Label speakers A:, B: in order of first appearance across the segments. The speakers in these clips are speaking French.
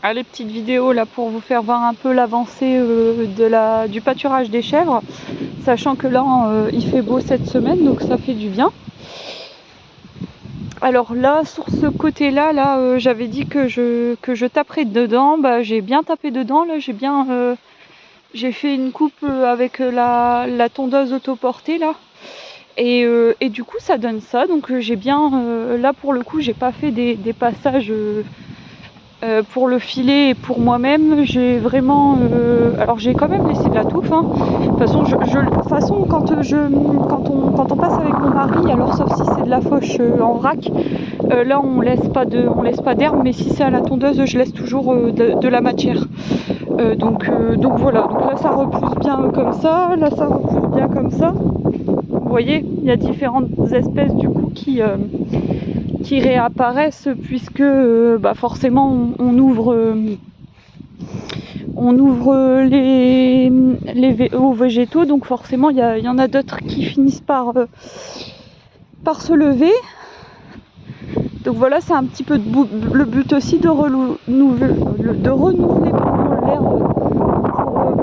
A: à les petites vidéos là pour vous faire voir un peu l'avancée du pâturage des chèvres, sachant que là il fait beau cette semaine, donc ça fait du bien. Alors là, sur ce côté-là, j'avais dit que je taperais dedans. Bah, j'ai bien tapé dedans. Là, j'ai fait une coupe avec la tondeuse autoportée là. Et du coup, ça donne ça. Donc j'ai bien, là pour le coup, j'ai pas fait des passages pour le filet et pour moi-même. J'ai vraiment, alors j'ai quand même laissé de la touffe. Hein. De toute façon, quand on passe avec mon mari, alors sauf si c'est de la fauche en vrac. Là on laisse pas d'herbe, mais si c'est à la tondeuse je laisse toujours de la matière. Donc voilà, donc là ça repousse bien comme ça, là ça repousse bien comme ça. Vous voyez, il y a différentes espèces du coup qui réapparaissent puisque forcément on ouvre aux végétaux, donc forcément il y en a d'autres qui finissent par se lever. Donc voilà, c'est un petit peu le but aussi de renouveler l'herbe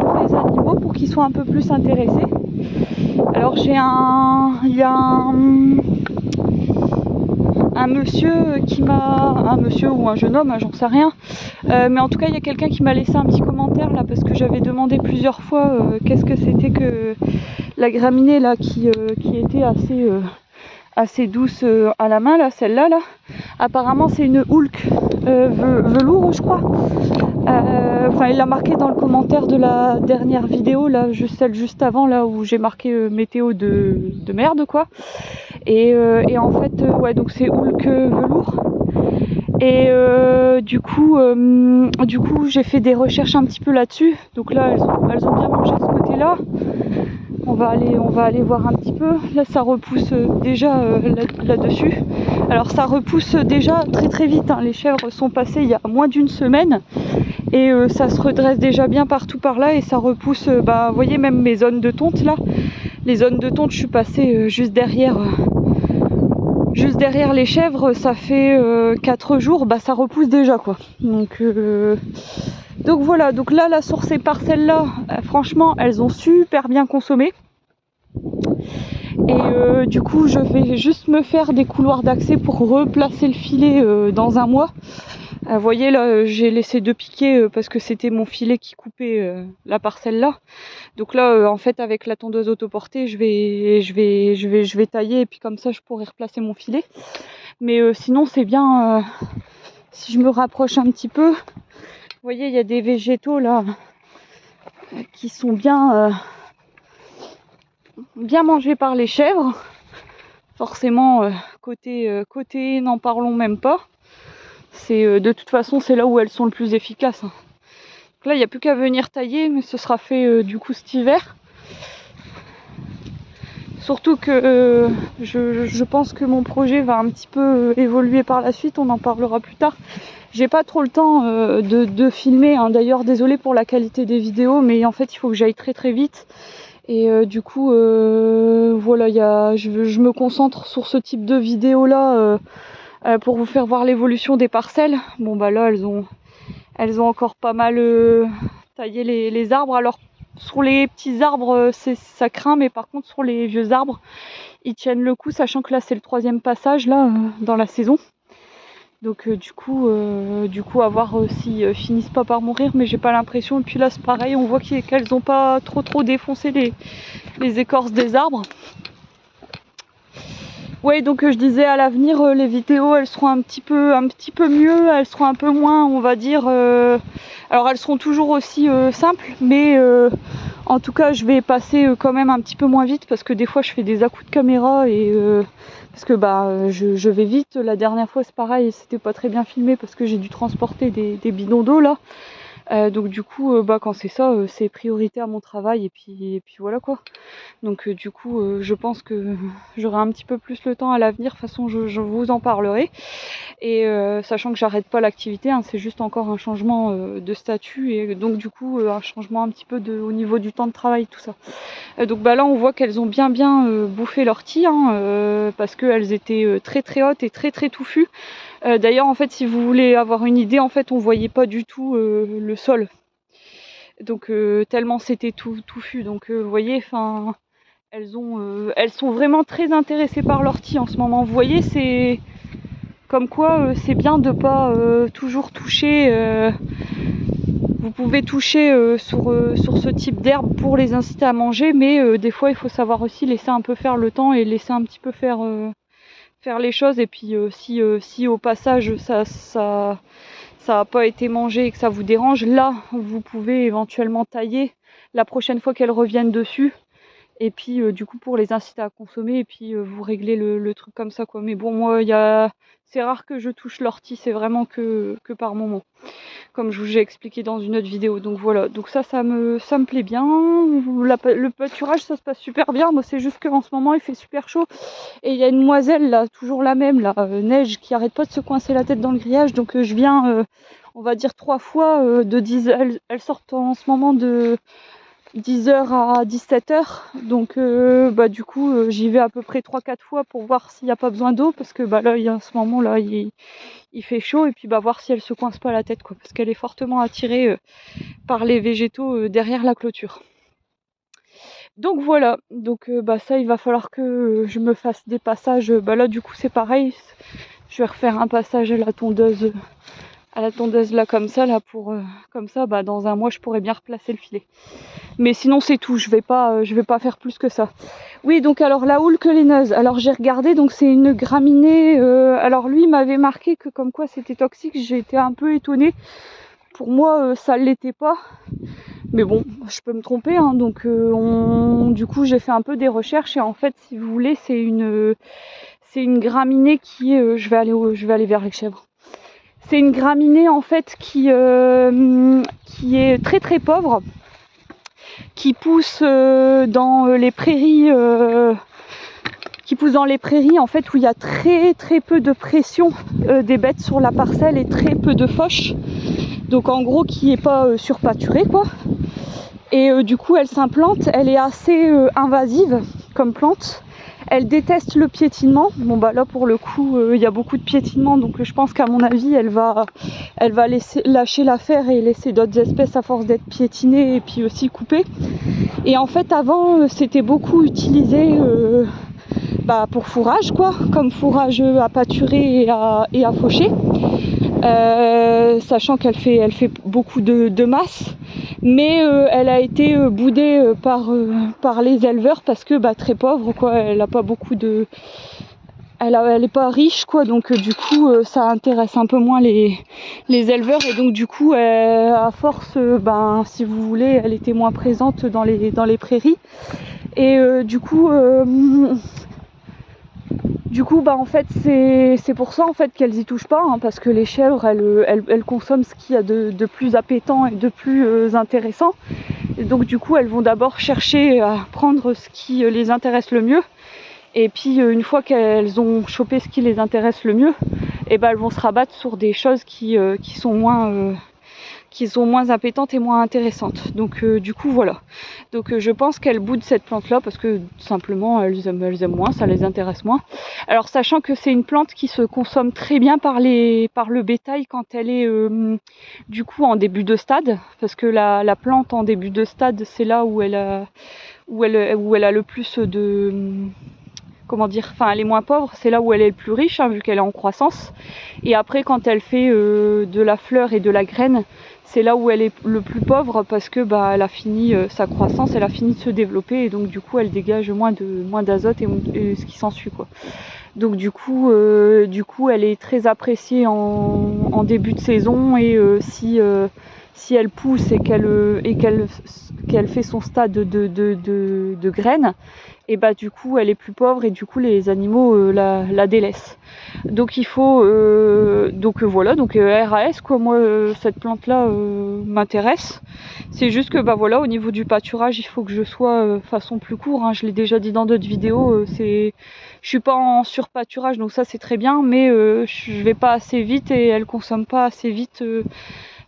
A: pour les animaux, pour qu'ils soient un peu plus intéressés. Alors il y a un monsieur un monsieur ou un jeune homme, j'en sais rien, mais en tout cas il y a quelqu'un qui m'a laissé un petit commentaire là, parce que j'avais demandé plusieurs fois qu'est-ce que c'était que la graminée là qui était assez douce à la main là, celle-là là. Apparemment c'est une Hulk velours, je crois. Enfin il l'a marqué dans le commentaire de la dernière vidéo là, celle juste avant là où j'ai marqué météo de merde quoi. Et en fait ouais, donc c'est Hulk velours. Et du coup j'ai fait des recherches un petit peu là-dessus. Donc là elles ont bien mangé ce côté là. On va aller voir un petit peu. Là ça repousse déjà là-dessus. Alors ça repousse déjà très très vite, hein. Les chèvres sont passées il y a moins d'une semaine et ça se redresse déjà bien partout par là et ça repousse, vous voyez même mes zones de tonte là. Les zones de tonte, je suis passée juste derrière les chèvres, ça fait 4 jours, ça repousse déjà quoi. Donc voilà, donc là sur ces parcelles là, franchement elles ont super bien consommé. Et du coup je vais juste me faire des couloirs d'accès pour replacer le filet dans un mois. Vous voyez là j'ai laissé 2 piquets parce que c'était mon filet qui coupait la parcelle là. Donc là en fait avec la tondeuse autoportée je vais tailler et puis comme ça je pourrai replacer mon filet. Mais sinon c'est bien, si je me rapproche un petit peu, vous voyez il y a des végétaux là qui sont bien mangés par les chèvres. Forcément côté n'en parlons même pas. C'est de toute façon c'est là où elles sont le plus efficaces. Donc là il n'y a plus qu'à venir tailler, mais ce sera fait du coup cet hiver. Surtout que je pense que mon projet va un petit peu évoluer par la suite, on en parlera plus tard. J'ai pas trop le temps de filmer, hein. D'ailleurs désolée pour la qualité des vidéos, mais en fait il faut que j'aille très très vite. Et du coup voilà, je me concentre sur ce type de vidéo là pour vous faire voir l'évolution des parcelles. Bon là elles ont encore pas mal taillé les arbres. Alors sur les petits arbres ça craint, mais par contre sur les vieux arbres ils tiennent le coup, sachant que là c'est le 3e passage là dans la saison. Donc du coup à voir s'ils finissent pas par mourir, mais j'ai pas l'impression. Et puis là c'est pareil, on voit qu'elles ont pas trop défoncé les écorces des arbres. Ouais, donc je disais à l'avenir les vidéos elles seront un petit peu mieux, elles seront un peu moins, on va dire, alors elles seront toujours aussi simples, mais en tout cas je vais passer quand même un petit peu moins vite parce que des fois je fais des à-coups de caméra et parce que je vais vite. La dernière fois c'est pareil, c'était pas très bien filmé parce que j'ai dû transporter des bidons d'eau là. Donc du coup quand c'est ça, c'est priorité à mon travail et puis voilà quoi. Donc du coup je pense que j'aurai un petit peu plus le temps à l'avenir. De toute façon je vous en parlerai. Et sachant que j'arrête pas l'activité, hein, c'est juste encore un changement de statut et donc du coup un changement un petit peu au niveau du temps de travail, tout ça. Donc là on voit qu'elles ont bien bouffé leur tis, hein, parce qu'elles étaient très très hautes et très très touffues. D'ailleurs en fait si vous voulez avoir une idée, en fait on voyait pas du tout le sol. Donc tellement c'était tout touffu. Donc vous voyez, enfin elles sont vraiment très intéressées par l'ortie en ce moment. Vous voyez, c'est comme quoi c'est bien de pas toujours toucher. Vous pouvez toucher sur ce type d'herbe pour les inciter à manger, mais des fois il faut savoir aussi laisser un peu faire le temps et laisser un petit peu faire les choses. Et puis si au passage ça n'a pas été mangé et que ça vous dérange, là vous pouvez éventuellement tailler la prochaine fois qu'elles reviennent dessus. Et puis du coup pour les inciter à consommer, et puis vous réglez le truc comme ça, quoi. Mais bon, moi c'est rare que je touche l'ortie, c'est vraiment que par moment, comme je vous ai expliqué dans une autre vidéo. Donc voilà, donc ça me plaît bien. Le pâturage ça se passe super bien. Moi c'est juste qu'en ce moment il fait super chaud et il y a une moiselle là, toujours la même là, Neige, qui arrête pas de se coincer la tête dans le grillage. Donc je viens on va dire 3 fois de 10, elles sortent en ce moment de 10h à 17h, donc du coup j'y vais à peu près 3-4 fois pour voir s'il n'y a pas besoin d'eau, parce que là en ce moment là il fait chaud, et puis voir si elle se coince pas la tête, quoi, parce qu'elle est fortement attirée par les végétaux derrière la clôture. Donc voilà, donc ça il va falloir que je me fasse des passages. Là du coup c'est pareil, je vais refaire un passage à la tondeuse là comme ça là, pour comme ça dans un mois je pourrais bien replacer le filet. Mais sinon c'est tout, je vais pas faire plus que ça. Oui, donc alors la houle quelineuse, alors j'ai regardé, donc c'est une graminée. Alors lui il m'avait marqué que comme quoi c'était toxique, j'ai été un peu étonnée. Pour moi ça l'était pas, mais bon je peux me tromper, hein. Donc du coup j'ai fait un peu des recherches, et en fait si vous voulez c'est une graminée qui est je vais aller vers les chèvres. C'est une graminée en fait qui est très très pauvre, qui pousse dans les prairies, en fait, où il y a très très peu de pression des bêtes sur la parcelle et très peu de fauche. Donc en gros qui est pas surpâturée, quoi. Et du coup elle s'implante, elle est assez invasive comme plante. Elle déteste le piétinement. Bon là pour le coup il y a beaucoup de piétinement, donc je pense qu'à mon avis elle va lâcher l'affaire et laisser d'autres espèces à force d'être piétinées et puis aussi coupées. Et en fait avant c'était beaucoup utilisé pour fourrage, quoi, comme fourrage à pâturer et à faucher. Sachant qu'elle fait beaucoup de masse, mais elle a été boudée par les éleveurs parce que très pauvre, quoi, elle a pas beaucoup de... Elle est pas riche, quoi, donc du coup ça intéresse un peu moins les éleveurs, et donc du coup à force si vous voulez elle était moins présente dans les prairies, et du coup en fait c'est pour ça en fait qu'elles y touchent pas, hein, parce que les chèvres elles consomment ce qu'il y a de plus appétant et de plus intéressant, et donc du coup elles vont d'abord chercher à prendre ce qui les intéresse le mieux, et puis une fois qu'elles ont chopé ce qui les intéresse le mieux, et elles vont se rabattre sur des choses qui sont moins appétantes et moins intéressantes. Donc du coup voilà. Donc je pense qu'elles boudent cette plante là parce que simplement elles aiment moins, ça les intéresse moins. Alors sachant que c'est une plante qui se consomme très bien par le bétail quand elle est du coup en début de stade, parce que la plante en début de stade c'est là où elle a le plus de... comment dire, enfin elle est moins pauvre, c'est là où elle est le plus riche, hein, vu qu'elle est en croissance. Et après quand elle fait de la fleur et de la graine, c'est là où elle est le plus pauvre, parce que elle a fini sa croissance, elle a fini de se développer, et donc du coup elle dégage moins d'azote et ce qui s'ensuit, quoi. Donc du coup elle est très appréciée en début de saison, et si elle pousse et qu'elle fait son stade de graines, et du coup elle est plus pauvre, et du coup les animaux la délaissent. Donc il faut voilà, donc RAS, quoi. Moi cette plante là m'intéresse. C'est juste que voilà, au niveau du pâturage il faut que je sois façon plus court, hein. Je l'ai déjà dit dans d'autres vidéos, je suis pas en surpâturage, donc ça c'est très bien, mais je vais pas assez vite et elle consomme pas assez vite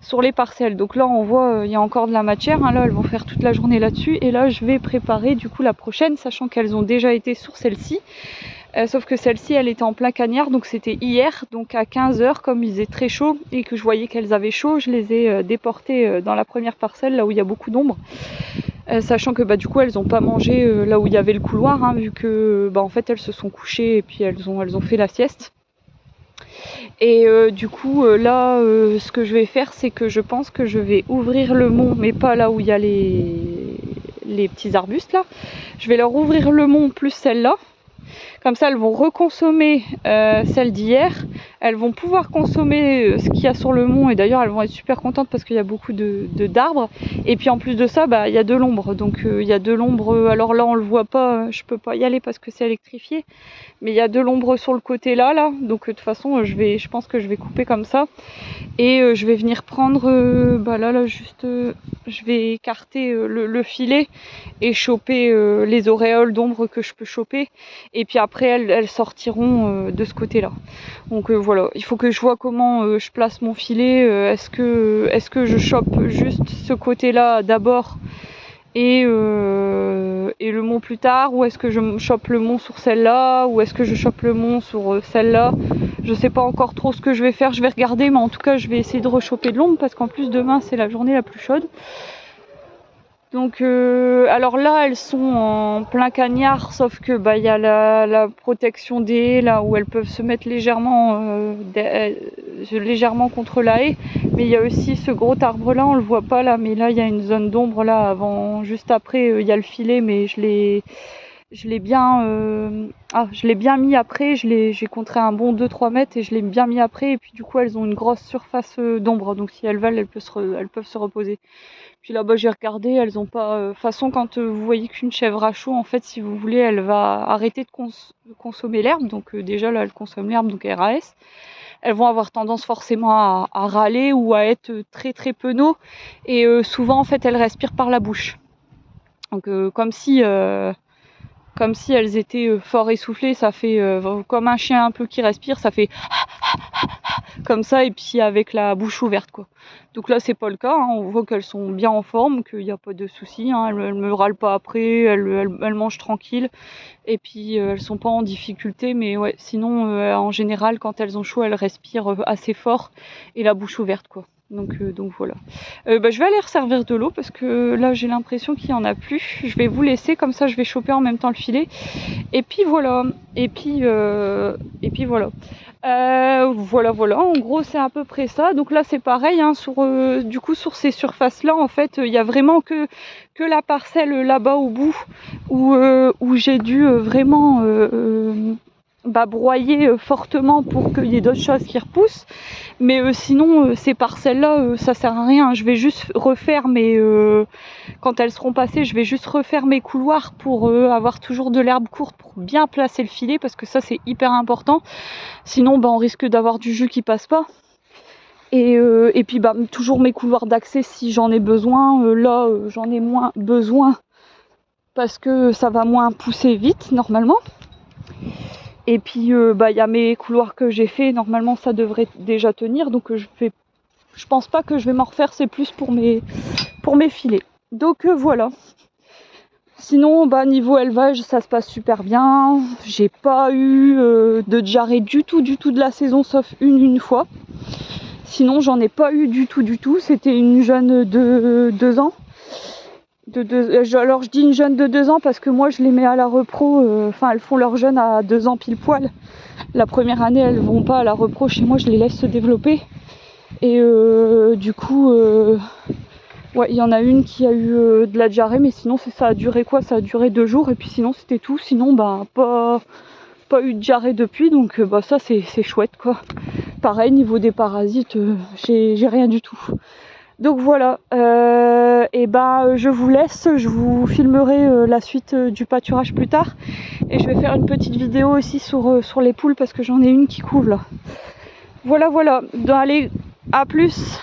A: sur les parcelles. Donc là on voit il y a encore de la matière, hein. Là elles vont faire toute la journée là-dessus, et là je vais préparer du coup la prochaine, sachant qu'elles ont déjà été sur celle-ci. Sauf que celle-ci, elle était en plein cagnard, donc c'était hier, donc à 15 h, comme il faisait très chaud et que je voyais qu'elles avaient chaud, je les ai déportées dans la première parcelle, là où il y a beaucoup d'ombre. Sachant que du coup elles n'ont pas mangé là où il y avait le couloir, hein, vu que en fait elles se sont couchées et puis elles ont fait la sieste. Et du coup là ce que je vais faire, c'est que je pense que je vais ouvrir le mont, mais pas là où il y a les petits arbustes là. Je vais leur ouvrir le mont plus celle-là. Comme ça, elles vont reconsommer celle d'hier. Elles vont pouvoir consommer ce qu'il y a sur le mont. Et d'ailleurs, elles vont être super contentes parce qu'il y a beaucoup d'arbres. Et puis en plus de ça, il y a de l'ombre. Donc il y a de l'ombre. Alors là, on le voit pas. Je peux pas y aller parce que c'est électrifié. Mais il y a de l'ombre sur le côté là. Donc de toute façon, je pense que je vais couper comme ça. Et je vais venir prendre... là, juste... je vais écarter le filet et choper les auréoles d'ombre que je peux choper. Et puis après, elles sortiront de ce côté-là. Donc voilà, il faut que je vois comment je place mon filet. Est-ce que je chope juste ce côté-là d'abord et le mont plus tard, ou est-ce que je chope le mont sur celle-là, ou est-ce que je chope le mont sur celle-là? Je sais pas encore trop ce que je vais faire, je vais regarder, mais en tout cas je vais essayer de rechoper de l'ombre parce qu'en plus demain c'est la journée la plus chaude. Donc alors là elles sont en plein cagnard, sauf que y a la protection des haies là où elles peuvent se mettre légèrement contre la haie, mais il y a aussi ce gros arbre là, on le voit pas là, mais là il y a une zone d'ombre là avant, juste après il y a le filet, mais je l'ai bien mis après, j'ai contré un bon 2-3 mètres et je l'ai bien mis après, et puis du coup elles ont une grosse surface d'ombre, donc si elles veulent elles peuvent se reposer. Puis là-bas j'ai regardé, elles ont pas... De toute façon, quand vous voyez qu'une chèvre a chaud, en fait, si vous voulez, elle va arrêter de consommer l'herbe. Donc déjà là, elle consomme l'herbe, donc RAS. Elles vont avoir tendance forcément à râler ou à être très très penauds. Et souvent, en fait, elles respirent par la bouche. Donc comme si elles étaient fort essoufflées, ça fait comme un chien un peu qui respire, ça fait comme ça, et puis avec la bouche ouverte quoi. Donc là c'est pas le cas, hein. On voit qu'elles sont bien en forme, qu'il n'y a pas de soucis, hein. Elles me râlent pas après, elles mangent tranquille, et puis elles sont pas en difficulté, mais ouais, sinon en général quand elles ont chaud elles respirent assez fort et la bouche ouverte quoi. Donc voilà. Je vais aller resservir de l'eau parce que là j'ai l'impression qu'il n'y en a plus. Je vais vous laisser, comme ça je vais choper en même temps le filet. Et puis voilà. Et puis voilà. Voilà. En gros c'est à peu près ça. Donc là c'est pareil, hein, du coup sur ces surfaces là en fait il y a vraiment que la parcelle là-bas au bout où j'ai dû vraiment broyer fortement pour qu'il y ait d'autres choses qui repoussent, mais sinon ces parcelles là ça sert à rien. Je vais juste refaire quand elles seront passées, je vais juste refaire mes couloirs pour avoir toujours de l'herbe courte pour bien placer le filet, parce que ça c'est hyper important, sinon on risque d'avoir du jus qui passe pas. Et puis toujours mes couloirs d'accès si j'en ai besoin. Là j'en ai moins besoin parce que ça va moins pousser vite normalement. Et puis y a mes couloirs que j'ai fait, normalement ça devrait déjà tenir, donc je pense pas que je vais m'en refaire, c'est plus pour mes filets. Donc voilà. Sinon niveau élevage ça se passe super bien, j'ai pas eu de diarrhée du tout de la saison, sauf une fois. Sinon j'en ai pas eu du tout, c'était une jeune de 2 ans. Alors je dis une jeune de 2 ans parce que moi je les mets à la repro, elles font leur jeune à 2 ans pile poil. La première année elles vont pas à la repro, chez moi je les laisse se développer. Et du coup, ouais, il y en a une qui a eu de la diarrhée, mais sinon ça a duré quoi? Ça a duré 2 jours et puis sinon c'était tout. Sinon pas eu de diarrhée depuis, donc ça c'est chouette quoi. Pareil niveau des parasites, j'ai rien du tout. Donc voilà, je vous laisse, je vous filmerai la suite du pâturage plus tard. Et je vais faire une petite vidéo aussi sur les poules parce que j'en ai une qui couve là. Voilà, allez, à plus.